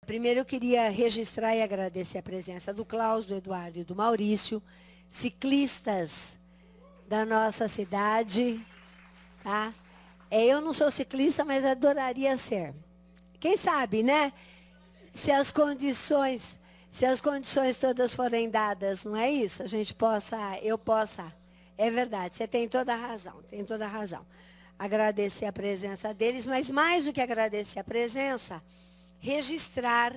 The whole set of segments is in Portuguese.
Primeiro eu queria registrar e agradecer a presença do Klaus, do Eduardo e do Maurício, ciclistas da nossa cidade, tá? Eu não sou ciclista, mas adoraria ser. Quem sabe, né? Se as condições todas forem dadas, não é isso? Eu possa. É verdade, você tem toda a razão, tem toda a razão. Agradecer a presença deles, mas mais do que agradecer a presença, registrar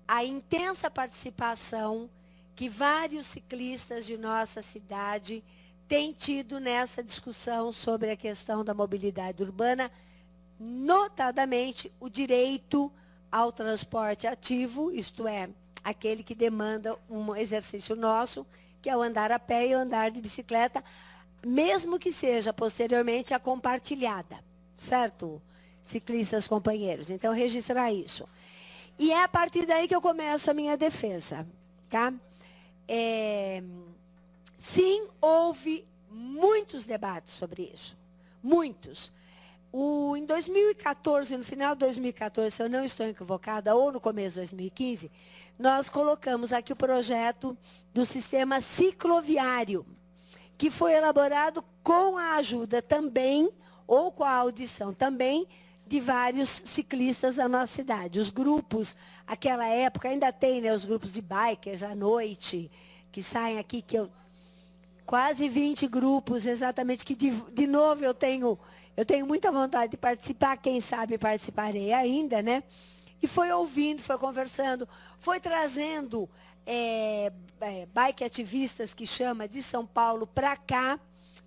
a intensa participação que vários ciclistas de nossa cidade têm tido nessa discussão sobre a questão da mobilidade urbana, notadamente o direito ao transporte ativo, isto é, aquele que demanda um exercício nosso, que é o andar a pé e o andar de bicicleta, mesmo que seja posteriormente a compartilhada, certo? Ciclistas companheiros. Então, registrar isso. E é a partir daí que eu começo a minha defesa, tá? Sim, houve muitos debates sobre isso. Muitos. Em 2014, no final de 2014, se eu não estou equivocada, ou no começo de 2015, nós colocamos aqui o projeto do sistema cicloviário, que foi elaborado com a ajuda também, ou com a audição também, de vários ciclistas da nossa cidade. Os grupos, aquela época, ainda tem, né, os grupos de bikers à noite, que saem aqui, quase 20 grupos, exatamente, que de novo eu tenho muita vontade de participar, quem sabe participarei ainda, né? E foi ouvindo, foi conversando, foi trazendo bike ativistas, que chama, de São Paulo para cá,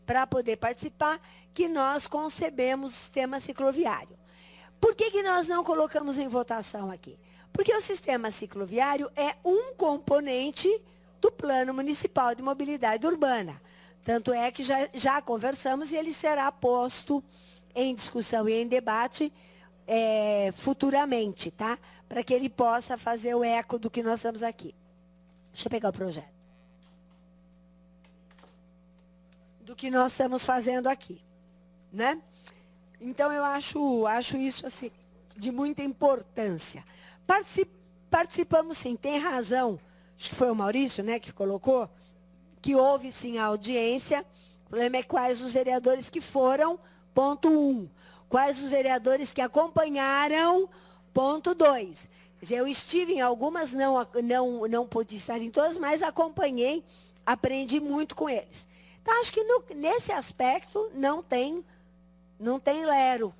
para poder participar, que nós concebemos o sistema cicloviário. Por que nós não colocamos em votação aqui? Porque o sistema cicloviário é um componente do Plano Municipal de Mobilidade Urbana. Tanto é que já conversamos e ele será posto em discussão e em debate futuramente, tá? Para que ele possa fazer o eco do que nós estamos aqui. Deixa eu pegar o projeto. Do que nós estamos fazendo aqui, né? Então, eu acho isso assim, de muita importância. Participamos, sim, tem razão. Acho que foi o Maurício, né, que colocou, que houve, sim, a audiência. O problema é quais os vereadores que foram, ponto 1. Quais os vereadores que acompanharam, ponto 2. Quer dizer, eu estive em algumas, não pude estar em todas, mas acompanhei, aprendi muito com eles. Então, acho que nesse aspecto não tem lero.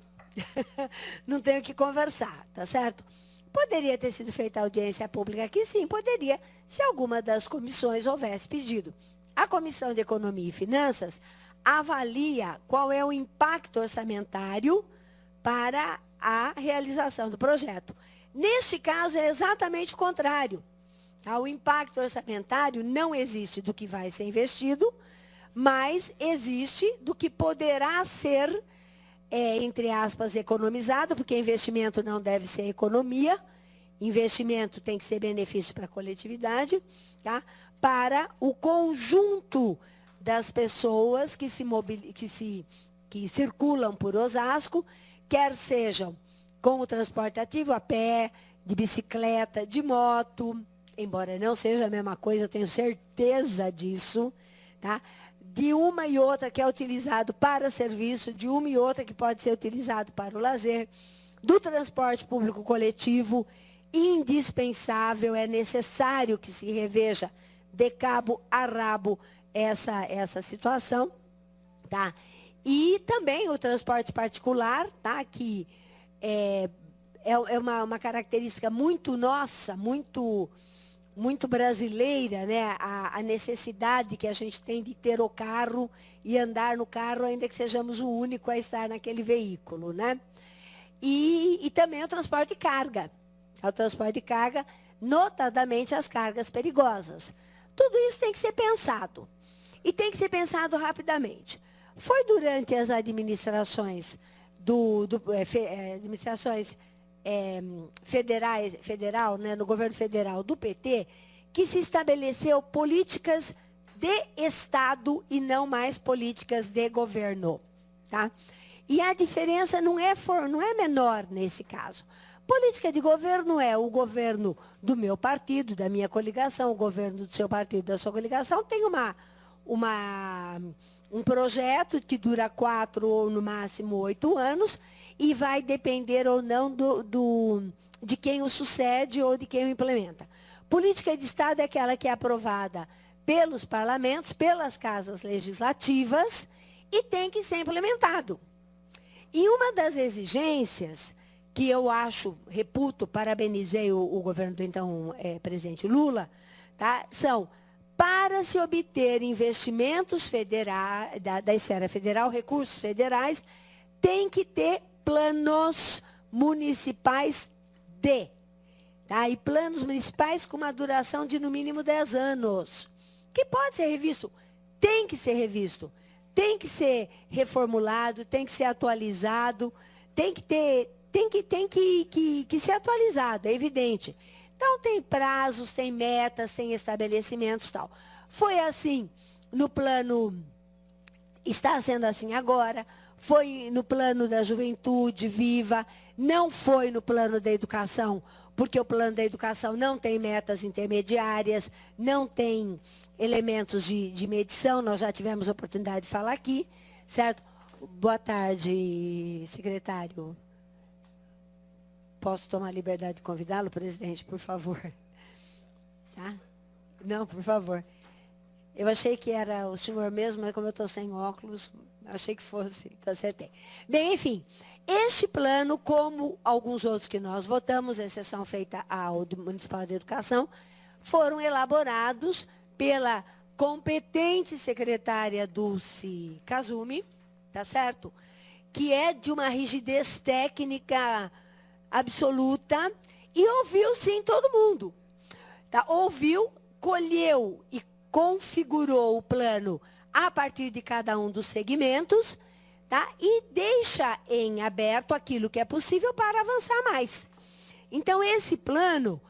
Não tem o que conversar, tá certo? Poderia ter sido feita audiência pública aqui? Sim, poderia, se alguma das comissões houvesse pedido. A Comissão de Economia e Finanças avalia qual é o impacto orçamentário para a realização do projeto. Neste caso, é exatamente o contrário. O impacto orçamentário não existe do que vai ser investido, mas existe do que poderá ser, entre aspas, economizado, porque investimento não deve ser economia, investimento tem que ser benefício para a coletividade, tá? Para o conjunto das pessoas que circulam por Osasco, quer sejam com o transporte ativo, a pé, de bicicleta, de moto, embora não seja a mesma coisa, eu tenho certeza disso, tá? De uma e outra que é utilizado para serviço, de uma e outra que pode ser utilizado para o lazer, do transporte público coletivo, indispensável, é necessário que se reveja de cabo a rabo essa situação, tá? E também o transporte particular, tá? Que é uma característica muito nossa, muito brasileira, né? A necessidade que a gente tem de ter o carro e andar no carro, ainda que sejamos o único a estar naquele veículo, né? E também o transporte de carga. O transporte de carga, notadamente as cargas perigosas. Tudo isso tem que ser pensado. E tem que ser pensado rapidamente. Foi durante as administrações federal, né, no governo federal do PT, que se estabeleceu políticas de Estado e não mais políticas de governo, tá? E a diferença não é menor nesse caso. Política de governo é o governo do meu partido, da minha coligação, o governo do seu partido, da sua coligação, tem um projeto que dura 4 ou, no máximo, 8 anos e vai depender ou não de quem o sucede ou de quem o implementa. Política de Estado é aquela que é aprovada pelos parlamentos, pelas casas legislativas e tem que ser implementado. E uma das exigências que eu reputo, parabenizei o governo do então presidente Lula, tá, são: para se obter investimentos federais, da esfera federal, recursos federais, tem que ter planos municipais tá? E planos municipais com uma duração de no mínimo 10 anos. Que pode ser revisto, tem que ser revisto, tem que ser reformulado, tem que ser atualizado, tem que ser atualizado, é evidente. Então, tem prazos, tem metas, tem estabelecimentos e tal. Foi assim no plano, está sendo assim agora, foi no plano da juventude viva, não foi no plano da educação, porque o plano da educação não tem metas intermediárias, não tem elementos de medição, nós já tivemos a oportunidade de falar aqui, certo? Boa tarde, secretário. Posso tomar a liberdade de convidá-lo, presidente, por favor? Tá? Não, por favor. Eu achei que era o senhor mesmo, mas como eu estou sem óculos, achei que fosse, então acertei. Bem, enfim, este plano, como alguns outros que nós votamos, exceção feita ao Municipal de Educação, foram elaborados pela competente secretária Dulce Kazumi, tá certo? Que é de uma rigidez técnica absoluta, e ouviu sim todo mundo. Tá? Ouviu, colheu e configurou o plano a partir de cada um dos segmentos, tá? E deixa em aberto aquilo que é possível para avançar mais. Então, esse plano,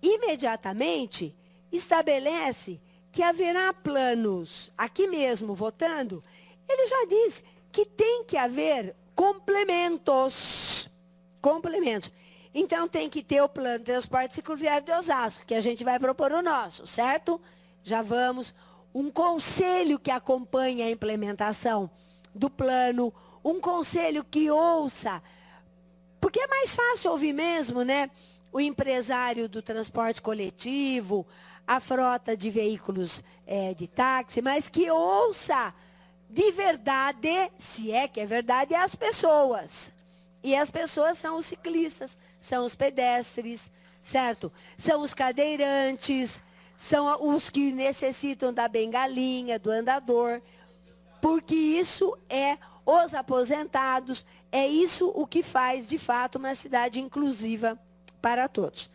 imediatamente, estabelece que haverá planos, aqui mesmo, votando, ele já diz que tem que haver complementos. Então, tem que ter o plano de transporte cicloviário de Osasco, que a gente vai propor o nosso, certo? Já vamos. Um conselho que acompanhe a implementação do plano, um conselho que ouça, porque é mais fácil ouvir mesmo, né? O empresário do transporte coletivo, a frota de veículos de táxi, mas que ouça de verdade, se é que é verdade, as pessoas. E as pessoas são os ciclistas, são os pedestres, certo? São os cadeirantes, são os que necessitam da bengalinha, do andador, porque isso é os aposentados, é isso o que faz, de fato, uma cidade inclusiva para todos.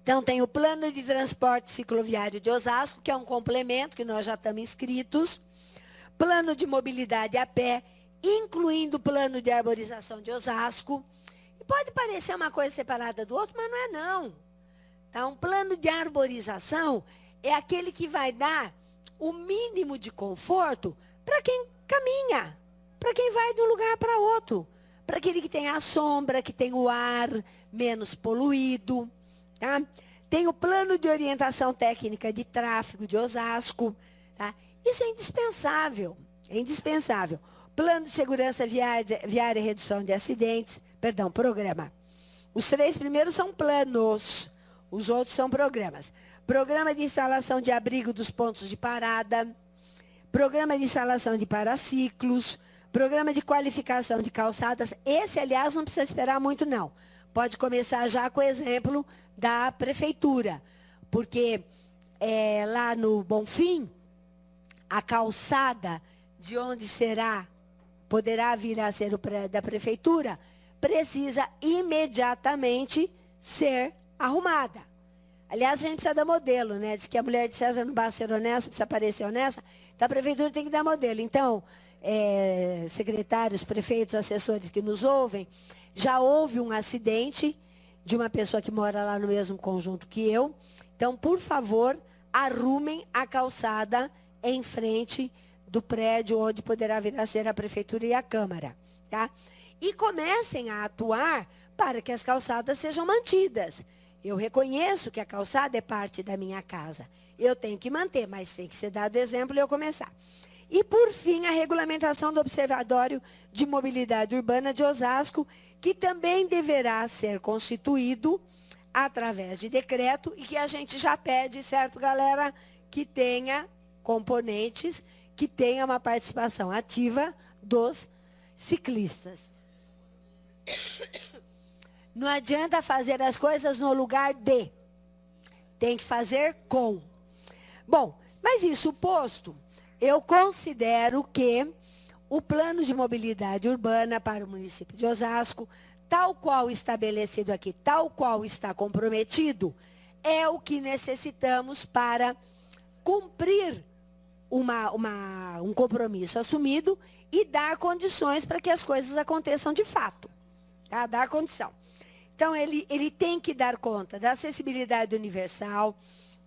Então, tem o plano de transporte cicloviário de Osasco, que é um complemento, que nós já estamos inscritos, plano de mobilidade a pé, incluindo o plano de arborização de Osasco. E pode parecer uma coisa separada do outro, mas não é não. Tá? Um plano de arborização é aquele que vai dar o mínimo de conforto para quem caminha, para quem vai de um lugar para outro, para aquele que tem a sombra, que tem o ar menos poluído. Tá? Tem o plano de orientação técnica de tráfego de Osasco. Tá? Isso é indispensável, é indispensável. Plano de segurança viária e redução de acidentes, programa. Os 3 primeiros são planos, os outros são programas. Programa de instalação de abrigo dos pontos de parada, programa de instalação de paraciclos, programa de qualificação de calçadas. Esse, aliás, não precisa esperar muito, não. Pode começar já com o exemplo da prefeitura, porque lá no Bonfim, a calçada de onde poderá vir a ser o prédio da prefeitura, precisa imediatamente ser arrumada. Aliás, a gente precisa dar modelo, né? Diz que a mulher de César não basta ser honesta, precisa parecer honesta. Então, a prefeitura tem que dar modelo. Então, secretários, prefeitos, assessores que nos ouvem, já houve um acidente de uma pessoa que mora lá no mesmo conjunto que eu. Então, por favor, arrumem a calçada em frente do prédio onde poderá vir a ser a prefeitura e a Câmara. tá? E comecem a atuar para que as calçadas sejam mantidas. Eu reconheço que a calçada é parte da minha casa. Eu tenho que manter, mas tem que ser dado exemplo e eu começar. E, por fim, a regulamentação do Observatório de Mobilidade Urbana de Osasco, que também deverá ser constituído através de decreto e que a gente já pede, certo, galera, que tenha componentes, que tenha uma participação ativa dos ciclistas. Não adianta fazer as coisas no lugar de. Tem que fazer com. Bom, mas isso posto, eu considero que o plano de mobilidade urbana para o município de Osasco, tal qual estabelecido aqui, tal qual está comprometido, é o que necessitamos para cumprir um compromisso assumido e dar condições para que as coisas aconteçam de fato. Tá? Dar condição. Então, ele tem que dar conta da acessibilidade universal,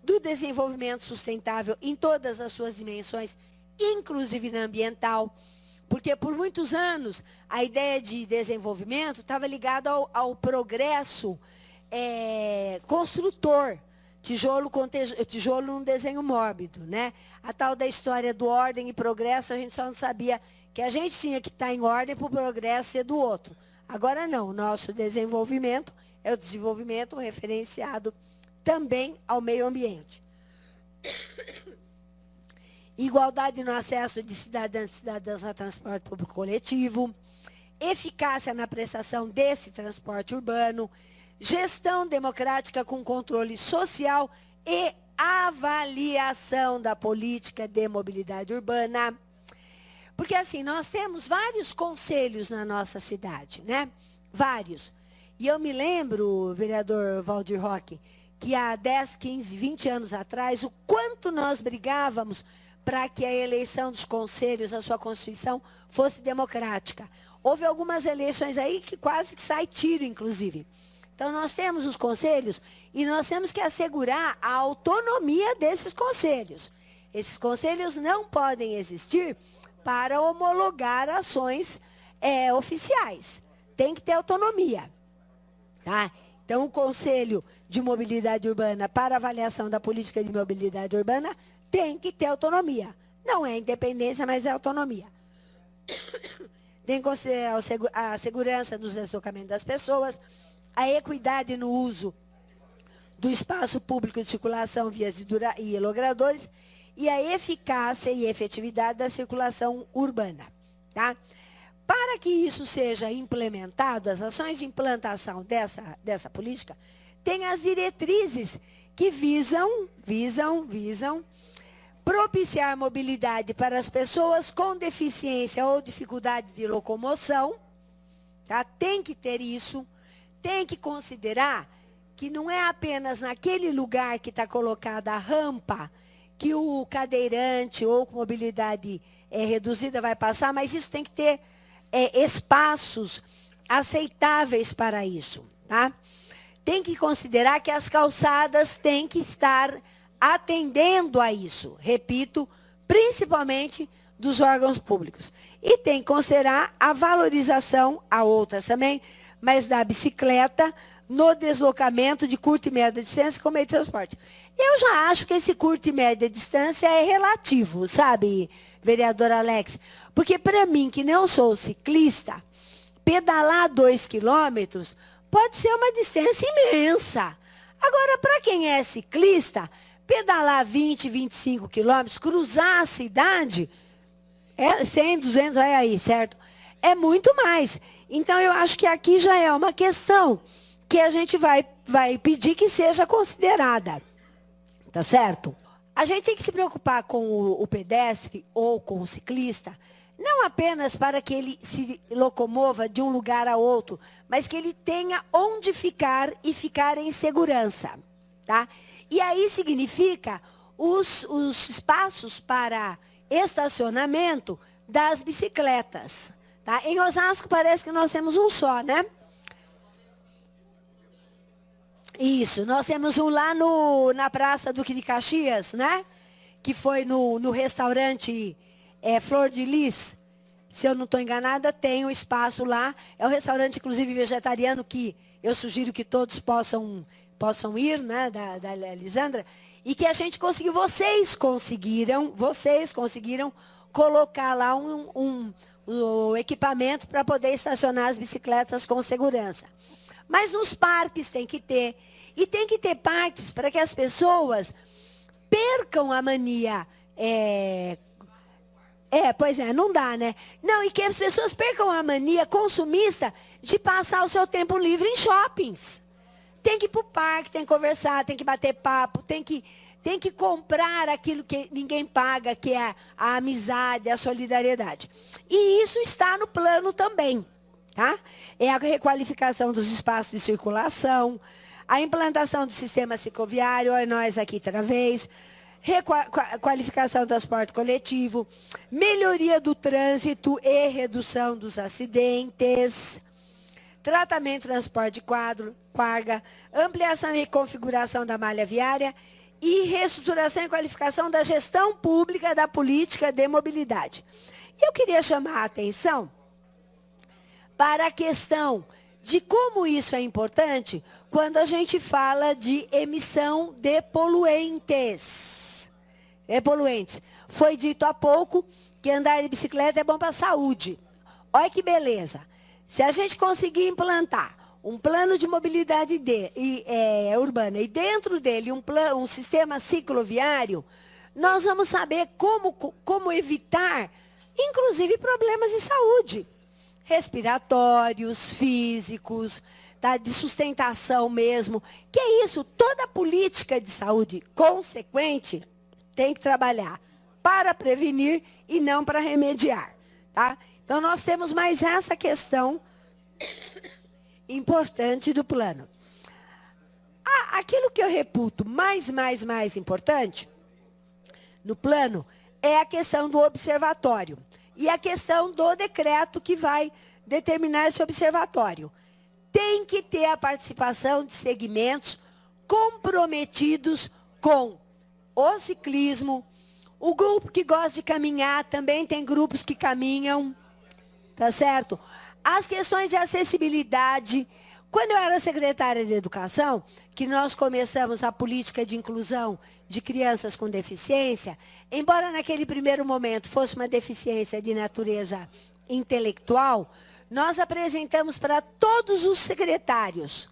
do desenvolvimento sustentável em todas as suas dimensões, inclusive na ambiental, porque por muitos anos a ideia de desenvolvimento estava ligada ao progresso construtor, tijolo num desenho mórbido, né? A tal da história do ordem e progresso, a gente só não sabia que a gente tinha que estar em ordem para o progresso ser do outro. Agora não, o nosso desenvolvimento é o desenvolvimento referenciado também ao meio ambiente. Igualdade no acesso de cidadãs e cidadãos ao transporte público coletivo, eficácia na prestação desse transporte urbano, gestão democrática com controle social e avaliação da política de mobilidade urbana. Porque, assim, nós temos vários conselhos na nossa cidade, né? Vários. E eu me lembro, vereador Valdir Roque, que há 10, 15, 20 anos atrás, o quanto nós brigávamos para que a eleição dos conselhos, a sua constituição, fosse democrática. Houve algumas eleições aí que quase que sai tiro, inclusive. Então, nós temos os conselhos e nós temos que assegurar a autonomia desses conselhos. Esses conselhos não podem existir para homologar ações oficiais. Tem que ter autonomia. Tá? Então, o Conselho de Mobilidade Urbana para avaliação da política de mobilidade urbana tem que ter autonomia. Não é independência, mas é autonomia. Tem que considerar a segurança dos deslocamentos das pessoas, a equidade no uso do espaço público de circulação, vias e logradores, e a eficácia e efetividade da circulação urbana. Tá? Para que isso seja implementado, as ações de implantação dessa política, tem as diretrizes que visam propiciar mobilidade para as pessoas com deficiência ou dificuldade de locomoção. Tá? Tem que ter isso. Tem que considerar que não é apenas naquele lugar que está colocada a rampa que o cadeirante ou com mobilidade reduzida vai passar, mas isso tem que ter espaços aceitáveis para isso. Tá? Tem que considerar que as calçadas têm que estar atendendo a isso. Repito, principalmente dos órgãos públicos. E tem que considerar a valorização, a outras também, mas da bicicleta no deslocamento de curta e média distância como meio de transporte. Eu já acho que esse curta e média distância é relativo, sabe, vereador Alex? Porque para mim, que não sou ciclista, pedalar 2 quilômetros pode ser uma distância imensa. Agora, para quem é ciclista, pedalar 20, 25 quilômetros, cruzar a cidade, 100, 200, vai aí, certo? É muito mais. Então, eu acho que aqui já é uma questão que a gente vai pedir que seja considerada. Tá certo? A gente tem que se preocupar com o pedestre ou com o ciclista, não apenas para que ele se locomova de um lugar a outro, mas que ele tenha onde ficar e ficar em segurança. Tá? E aí significa os espaços para estacionamento das bicicletas. Tá? Em Osasco parece que nós temos um só, né? Isso, nós temos um lá na Praça Duque de Caxias, né? Que foi no restaurante Flor de Lis, se eu não estou enganada, tem um espaço lá. É um restaurante, inclusive, vegetariano, que eu sugiro que todos possam ir, né, da Lisandra. E que a gente conseguiu, vocês conseguiram colocar lá o equipamento para poder estacionar as bicicletas com segurança. Mas nos parques tem que ter. E tem que ter parques para que as pessoas percam a mania. Pois é, não dá, né? Não, e que as pessoas percam a mania consumista de passar o seu tempo livre em shoppings. Tem que ir para o parque, tem que conversar, tem que bater papo, tem que comprar aquilo que ninguém paga, que é a amizade, a solidariedade. E isso está no plano também, tá? É a requalificação dos espaços de circulação, a implantação do sistema cicloviário, olha nós aqui outra vez, qualificação do transporte coletivo, melhoria do trânsito e redução dos acidentes, tratamento de transporte de carga, ampliação e configuração da malha viária e reestruturação e qualificação da gestão pública da política de mobilidade. Eu queria chamar a atenção para a questão de como isso é importante quando a gente fala de emissão de poluentes. Foi dito há pouco que andar de bicicleta é bom para a saúde. Olha que beleza. Se a gente conseguir implantar um plano de mobilidade urbana e dentro dele um sistema cicloviário, nós vamos saber como evitar, inclusive, problemas de saúde. Respiratórios, físicos, tá? De sustentação mesmo. Que é isso? Toda política de saúde consequente tem que trabalhar para prevenir e não para remediar. Tá? Então, nós temos mais essa questão importante do plano. Aquilo que eu reputo mais importante no plano é a questão do observatório. E a questão do decreto que vai determinar esse observatório. Tem que ter a participação de segmentos comprometidos com o ciclismo. O grupo que gosta de caminhar, também tem grupos que caminham, tá certo? As questões de acessibilidade. Quando eu era secretária de Educação, que nós começamos a política de inclusão de crianças com deficiência, embora naquele primeiro momento fosse uma deficiência de natureza intelectual, nós apresentamos para todos os secretários.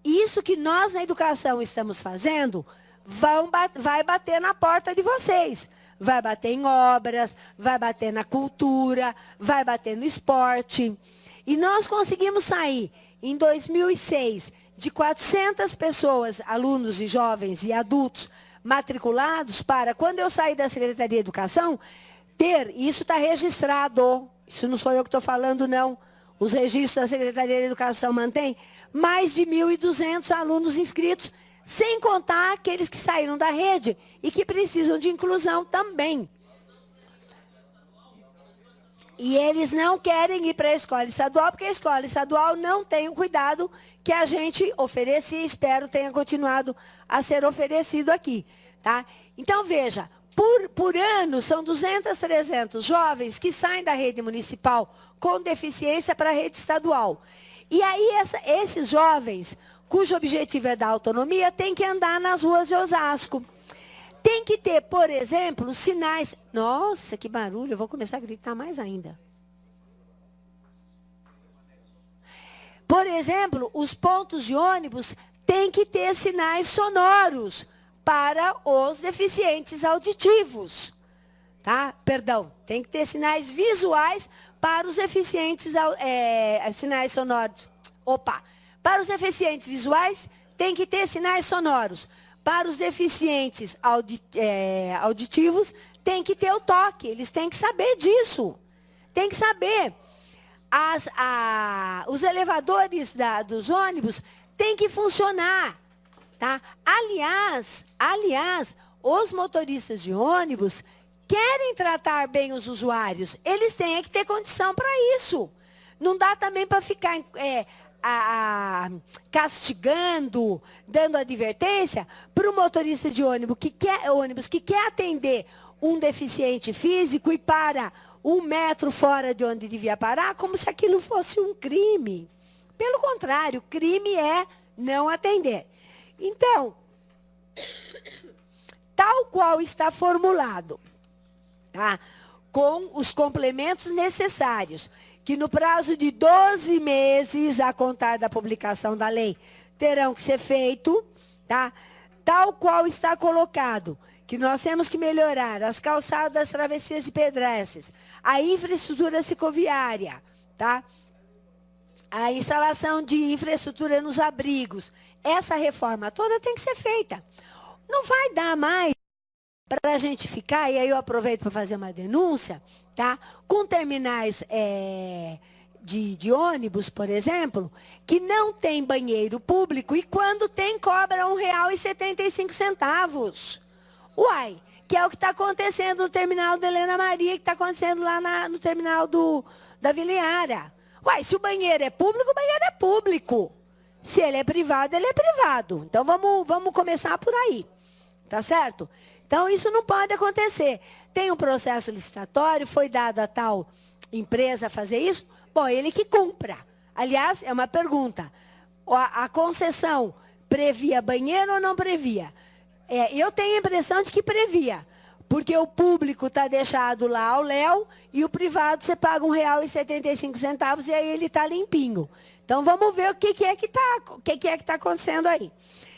Isso que nós na educação estamos fazendo vai bater na porta de vocês. Vai bater em obras, vai bater na cultura, vai bater no esporte. E nós conseguimos sair, em 2006, de 400 pessoas, alunos e jovens e adultos matriculados, para, quando eu saí da Secretaria de Educação, isso está registrado, isso não sou eu que estou falando, não. Os registros da Secretaria de Educação mantêm mais de 1.200 alunos inscritos, sem contar aqueles que saíram da rede e que precisam de inclusão também. E eles não querem ir para a escola estadual, porque a escola estadual não tem o cuidado que a gente oferecia e espero tenha continuado a ser oferecido aqui. Tá? Então, veja, por ano, são 200, 300 jovens que saem da rede municipal com deficiência para a rede estadual. E aí, esses jovens, cujo objetivo é dar autonomia, tem que andar nas ruas de Osasco. Tem que ter, por exemplo, sinais... Nossa, que barulho, eu vou começar a gritar mais ainda. Por exemplo, os pontos de ônibus têm que ter sinais sonoros para os deficientes auditivos. Tá? Perdão, tem que ter sinais visuais para os deficientes... sinais sonoros. Para os deficientes visuais, tem que ter sinais sonoros. Para os deficientes auditivos, tem que ter o toque. Eles têm que saber disso. Tem que saber. Os elevadores dos ônibus têm que funcionar. Tá? Aliás, os motoristas de ônibus querem tratar bem os usuários. Eles têm que ter condição para isso. Não dá também para ficar... castigando, dando advertência para o motorista de ônibus que quer atender um deficiente físico e para 1 metro fora de onde devia parar, como se aquilo fosse um crime. Pelo contrário, crime é não atender. Então, tal qual está formulado, tá? Com os complementos necessários, que no prazo de 12 meses, a contar da publicação da lei, terão que ser feito, tá? Tal qual está colocado, que nós temos que melhorar as calçadas, as travessias de pedestres, a infraestrutura cicloviária, tá? A instalação de infraestrutura nos abrigos. Essa reforma toda tem que ser feita. Não vai dar mais para a gente ficar, e aí eu aproveito para fazer uma denúncia, tá? Com terminais de ônibus, por exemplo, que não tem banheiro público e quando tem, cobra R$ 1,75. Uai, que é o que está acontecendo no terminal da Helena Maria, que está acontecendo lá no terminal da Vila Iara. Uai, se o banheiro é público, o banheiro é público. Se ele é privado, ele é privado. Então, vamos começar por aí. Tá certo? Então, isso não pode acontecer. Tem um processo licitatório, foi dado a tal empresa fazer isso. Bom, ele que cumpra. Aliás, é uma pergunta. A concessão previa banheiro ou não previa? Eu tenho a impressão de que previa. Porque o público está deixado lá ao léu e o privado você paga R$ 1,75 e aí ele está limpinho. Então, vamos ver o que é que está acontecendo aí.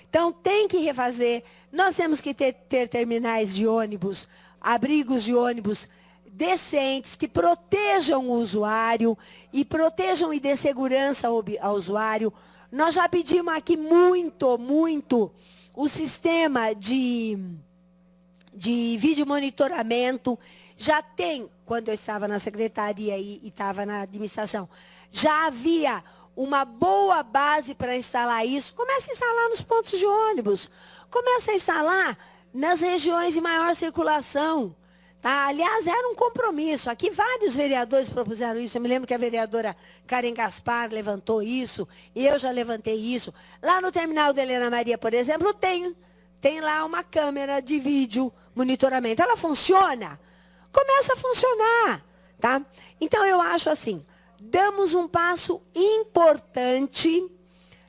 Então, tem que refazer. Nós temos que ter terminais de ônibus, abrigos de ônibus decentes, que protejam o usuário e protejam e dê segurança ao usuário. Nós já pedimos aqui muito o sistema de vídeo monitoramento. Já tem, quando eu estava na secretaria e estava na administração, já havia uma boa base para instalar isso. Começa a instalar nos pontos de ônibus. Começa a instalar nas regiões de maior circulação. Tá? Aliás, era um compromisso. Aqui vários vereadores propuseram isso. Eu me lembro que a vereadora Karen Gaspar levantou isso. Eu já levantei isso. Lá no terminal da Helena Maria, por exemplo, tem lá uma câmera de vídeo monitoramento. Ela funciona? Começa a funcionar. Tá? Então, eu acho assim, damos um passo importante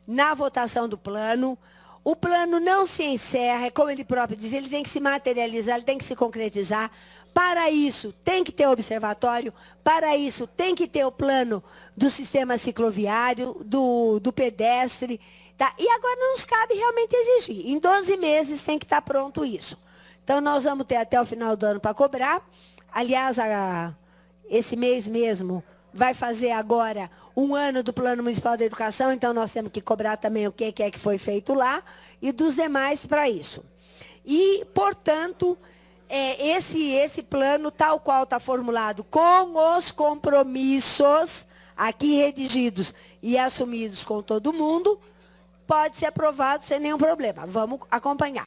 na votação do plano. O plano não se encerra, é como ele próprio diz, ele tem que se materializar, ele tem que se concretizar. Para isso, tem que ter observatório, para isso, tem que ter o plano do sistema cicloviário, do pedestre. Tá? E agora não nos cabe realmente exigir. Em 12 meses tem que estar pronto isso. Então, nós vamos ter até o final do ano para cobrar. Aliás, esse mês mesmo vai fazer agora 1 ano do Plano Municipal da Educação, então nós temos que cobrar também o que é que foi feito lá e dos demais para isso. E, portanto, esse plano, tal qual está formulado, com os compromissos aqui redigidos e assumidos com todo mundo, pode ser aprovado sem nenhum problema. Vamos acompanhar.